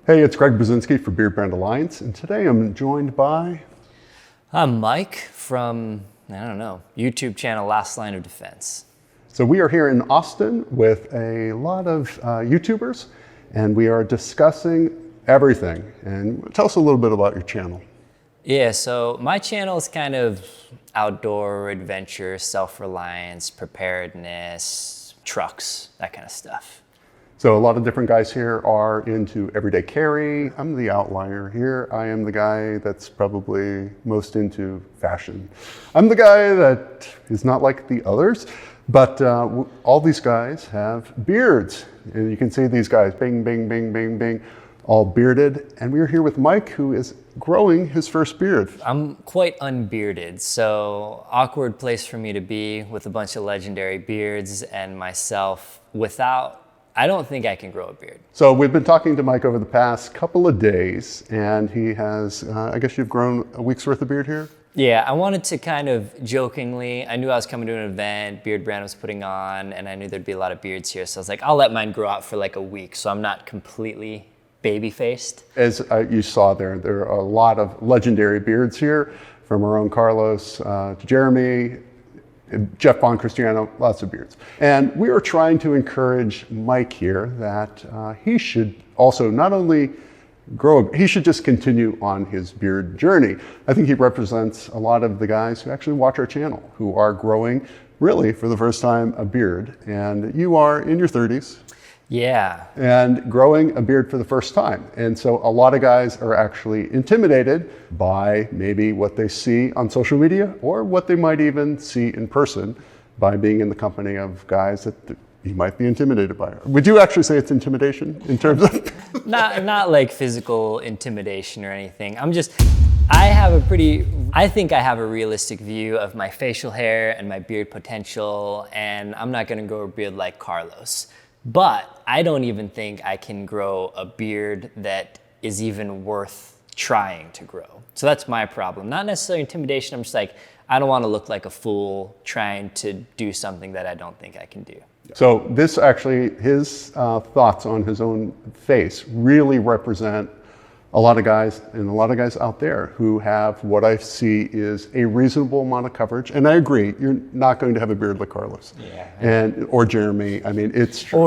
Hey, it's Berzinsky for Beardbrand Alliance, and today I'm joined by... I'm Mike from, YouTube channel Last Line of Defense. So we are here in Austin with a lot of YouTubers, and we are discussing everything. And tell us a little bit about your channel. Yeah, so my channel is kind of outdoor adventure, self-reliance, preparedness, trucks, that kind of stuff. So a lot of different guys here are into everyday carry. I'm the outlier here. I am the guy that's probably most into fashion. I'm the guy that is not like the others, but all these guys have beards. And you can see these guys, bing, bing, bing, bing, bing, all bearded. And we're here with Mike, who is growing his first beard. I'm quite unbearded, so awkward place for me to be with a bunch of legendary beards and myself without... I don't think I can grow a beard. So we've been talking to Mike over the past couple of days, and he has, I guess you've grown a week's worth of beard here? Yeah, I wanted to kind of jokingly, I knew I was coming to an event Beardbrand was putting on, and I knew there'd be a lot of beards here, so I was like, I'll let mine grow out for like a week, so I'm not completely baby-faced. As you saw there are a lot of legendary beards here, from our own Carlos to Jeremy, Jeff Von Cristiano, lots of beards. And we are trying to encourage Mike here that he should also not only he should just continue on his beard journey. I think he represents a lot of the guys who actually watch our channel, who are growing, really, for the first time, a beard. And you are in your 30s. Yeah. And growing a beard for the first time. And so a lot of guys are actually intimidated by maybe what they see on social media or what they might even see in person by being in the company of guys that you might be intimidated by. Would you actually say it's intimidation in terms of? Not like physical intimidation or anything. I think I have a realistic view of my facial hair and my beard potential, and I'm not gonna grow a beard like Carlos. But I don't even think I can grow a beard that is even worth trying to grow. So that's my problem. Not necessarily intimidation, I'm just like, I don't want to look like a fool trying to do something that I don't think I can do. So this actually, his thoughts on his own face really represent a lot of guys and a lot of guys out there who have what I see is a reasonable amount of coverage. And I agree, you're not going to have a beard like Carlos. Yeah. Or Jeremy. I mean, it's true.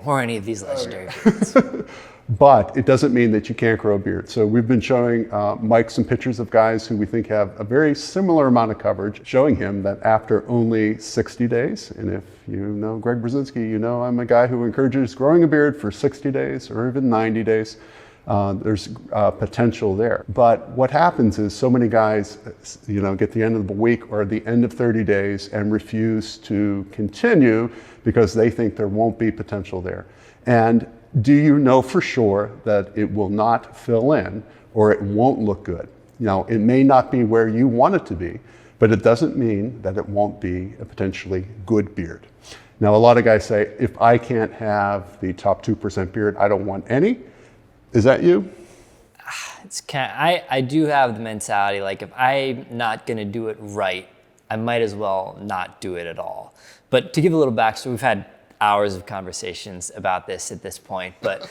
Or any of these legendary beards. But it doesn't mean that you can't grow a beard. So we've been showing Mike some pictures of guys who we think have a very similar amount of coverage, showing him that after only 60 days, and if you know Berzinsky, you know I'm a guy who encourages growing a beard for 60 days or even 90 days. There's potential there. But what happens is so many guys, get the end of the week or the end of 30 days and refuse to continue because they think there won't be potential there. And do you know for sure that it will not fill in or it won't look good? Now, it may not be where you want it to be, but it doesn't mean that it won't be a potentially good beard. Now, a lot of guys say, if I can't have the top 2% beard, I don't want any. Is that you? I do have the mentality, like if I'm not gonna do it right, I might as well not do it at all. But to give a little backstory, we've had hours of conversations about this at this point, but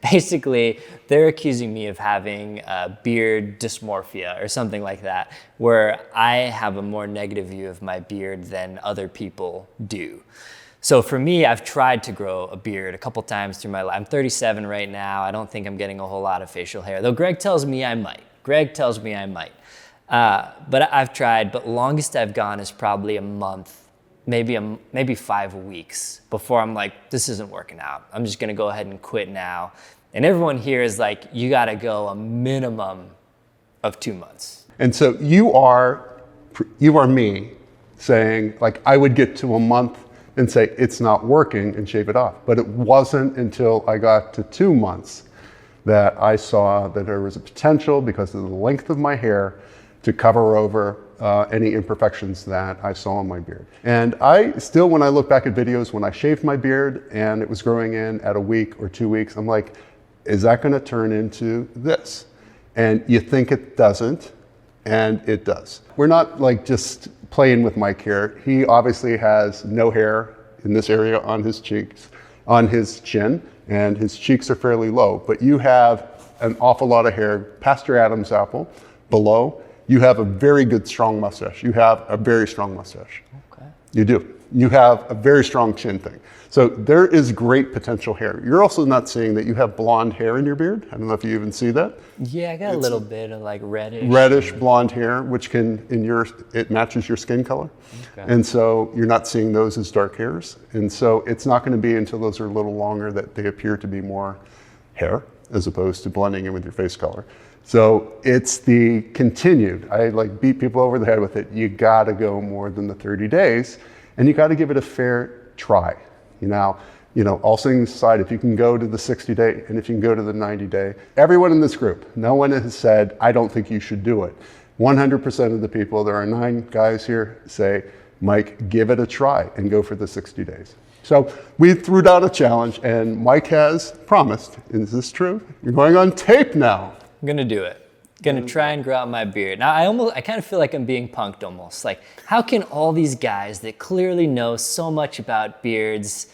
basically they're accusing me of having beard dysmorphia or something like that, where I have a more negative view of my beard than other people do. So for me, I've tried to grow a beard a couple times through my life. I'm 37 right now. I don't think I'm getting a whole lot of facial hair, though Greg tells me I might. But I've tried, but longest I've gone is probably a month, maybe 5 weeks before I'm like, this isn't working out. I'm just gonna go ahead and quit now. And everyone here is like, you gotta go a minimum of 2 months. And so you are me saying, like, I would get to a month and say it's not working and shave it off. But it wasn't until I got to 2 months that I saw that there was a potential, because of the length of my hair, to cover over any imperfections that I saw on my beard. And I still, when I look back at videos when I shaved my beard and it was growing in at a week or 2 weeks, I'm like, is that gonna turn into this? And you think it doesn't, and it does. We're not like just playing with Mike here. He obviously has no hair in this area on his cheeks, on his chin, and his cheeks are fairly low, but you have an awful lot of hair past your Adam's apple. Below, you have a very good, strong mustache. You have a very strong mustache. Okay. You do. You have a very strong chin thing. So there is great potential hair. You're also not seeing that you have blonde hair in your beard. I don't know if you even see that. Yeah, I got a little bit of like reddish. Reddish blonde hair, which can, it matches your skin color. Okay. And so you're not seeing those as dark hairs. And so it's not going to be until those are a little longer that they appear to be more hair as opposed to blending in with your face color. So it's the continued, I like beat people over the head with it. You got to go more than the 30 days and you got to give it a fair try. Now, all things aside, if you can go to the 60-day and if you can go to the 90-day, everyone in this group, no one has said, I don't think you should do it. 100% of the people, there are 9 guys here, say, Mike, give it a try and go for the 60 days. So we threw out a challenge and Mike has promised, is this true? You're going on tape now. I'm gonna do it. Gonna try and grow out my beard. Now I kind of feel like I'm being punked almost. Like, how can all these guys that clearly know so much about beards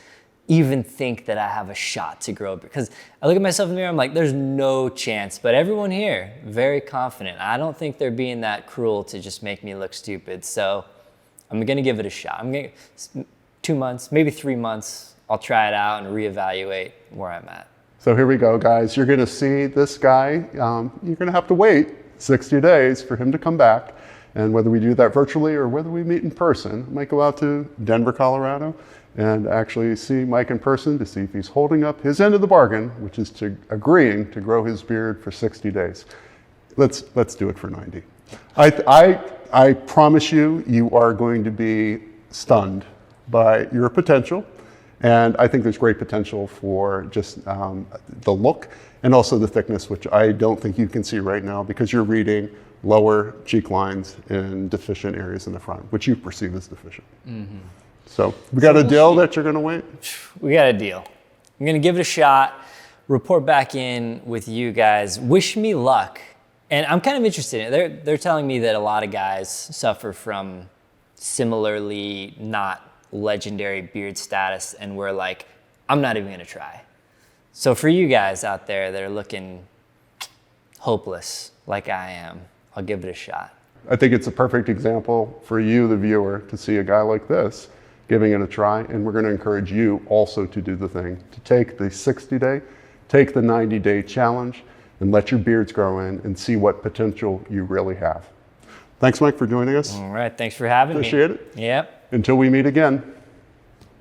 even think that I have a shot to grow a beard? Because I look at myself in the mirror, I'm like, there's no chance. But everyone here, very confident. I don't think they're being that cruel to just make me look stupid. So I'm gonna give it a shot. 2 months, maybe 3 months, I'll try it out and reevaluate where I'm at. So here we go, guys. You're going to see this guy. You're going to have to wait 60 days for him to come back. And whether we do that virtually or whether we meet in person, I might go out to Denver, Colorado, and actually see Mike in person to see if he's holding up his end of the bargain, which is to agreeing to grow his beard for 60 days. Let's do it for 90. I promise you, you are going to be stunned by your potential. And I think there's great potential for just the look and also the thickness, which I don't think you can see right now because you're reading lower cheek lines and deficient areas in the front, which you perceive as deficient. Mm-hmm. So we got a deal that you're going to wait? We got a deal. I'm going to give it a shot, report back in with you guys. Wish me luck. And I'm kind of interested in it. They're telling me that a lot of guys suffer from similarly not legendary beard status, and we're like, I'm not even gonna try. So for you guys out there that are looking hopeless like I am, I'll give it a shot. I think it's a perfect example for you, the viewer, to see a guy like this giving it a try, and we're gonna encourage you also to do the thing, to take the 60-day, take the 90-day challenge, and let your beards grow in and see what potential you really have. Thanks, Mike, for joining us. All right, thanks for having me. Appreciate it. Yep. Until we meet again.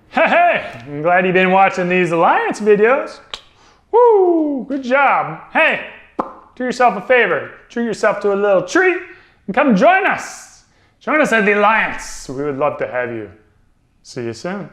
Hey, I'm glad you've been watching these Alliance videos. Woo, good job. Hey, do yourself a favor. Treat yourself to a little treat and come join us. Join us at the Alliance. We would love to have you. See you soon.